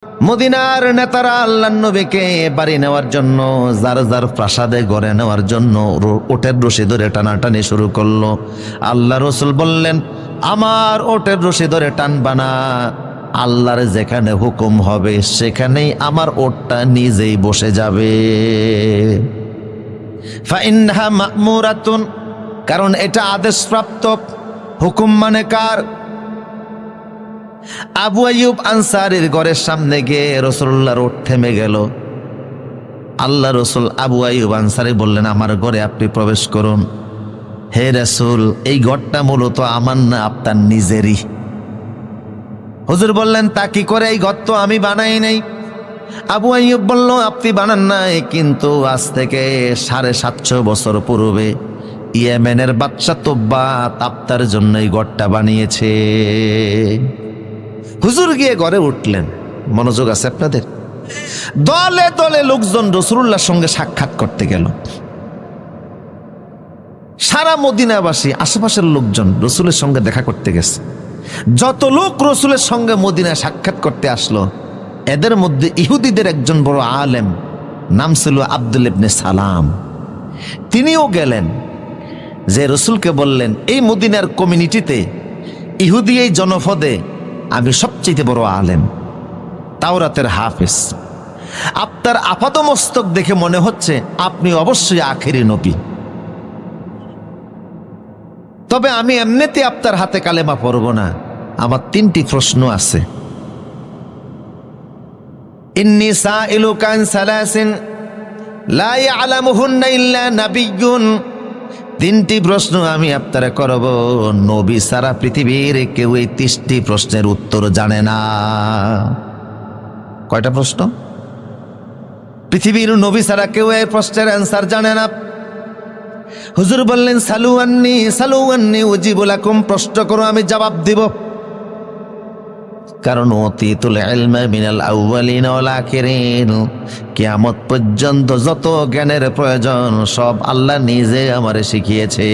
মদিনার নেতারা আল্লাহর নবীকে বাড়ি নেওয়ার জন্য, যার যার প্রাসাদে ঘরে নেওয়ার জন্য ওটের রশি ধরে টানাটানি শুরু করলো। আল্লাহ রসুল বললেন, আমার ওটের রশি ধরে টানবা না, আল্লাহর যেখানে হুকুম হবে সেখানেই আমার ওটটা নিজেই বসে যাবে। ফাইন্নাহা মা'মুরাতুন, কারণ এটা আদেশপ্রাপ্ত। হুকুম মানে কার? আবু আইয়ুব আনসারীর ঘরের সামনে গিয়ে রাসূলুল্লাহর ওট থেমে গেল। আল্লাহ রসুল আবু আইয়ুব আনসারী বললেন, আমার ঘরে আপনি প্রবেশ করুন। হে রাসূল, এই ঘরটা মূলত আমার না, আপনার নিজেরই। হুজুর বললেন, তা কি করে? এই ঘর তো আমি বানাই নাই। আবু আইয়ুব বলল, আপনি বানান নাই, কিন্তু আজ থেকে 750 বছর পূর্বে ইয়েমেনের বাদশা তুব্বা আপনার জন্য এই ঘরটা বানিয়েছে। হুজুর গিয়ে ঘরে উঠলেন। মনোযোগ আছে আপনাদের? দলে দলে লোকজন রাসূলুল্লাহর সঙ্গে সাক্ষাৎ করতে গেল। সারা মদিনাবাসী, আশেপাশের লোকজন রসুলের সঙ্গে দেখা করতে গেছে। যত লোক রসুলের সঙ্গে মদিনায় সাক্ষাৎ করতে আসলো, এদের মধ্যে ইহুদিদের একজন বড় আলেম, নাম ছিল আব্দুল ইবনে সালাম। তিনিও গেলেন, যে রসুলকে বললেন, এই মদিনার কমিউনিটিতে, ইহুদি এই জনপদে আমি সবচেয়ে বড় আলেম, তাওরাতের হাফেজ। আপনার আপাতমস্তক দেখে মনে হচ্ছে আপনি অবশ্যই আখেরি নবী, তবে আমি এমনিতে আপনার হাতে কালেমা পড়ব না। আমার 3টি প্রশ্ন আছে। ইন্নী সাইলুকা আন সালাসিন লা ইয়ালামুহুন্না ইল্লা নাবিয়্যুন। 3টি প্রশ্ন আমি আপনারা করব, নবী সারা পৃথিবীর কেউ এই 30টি প্রশ্নের উত্তর জানে না। কয়টা প্রশ্ন? পৃথিবীর নবী সারা কেউ এই প্রশ্নের অ্যান্সার জানে না। হুজুর বললেন, সালু আন্নি উজিবু লাকুম, প্রশ্ন করো আমি জবাব দিব। কারণ উতীতুল ইলমা মিনাল আউয়ালিন ওয়াল আখিরিন, কিয়ামত পর্যন্ত যত জ্ঞানের প্রয়োজন সব আল্লাহ নিজে আমারে শিখিয়েছে।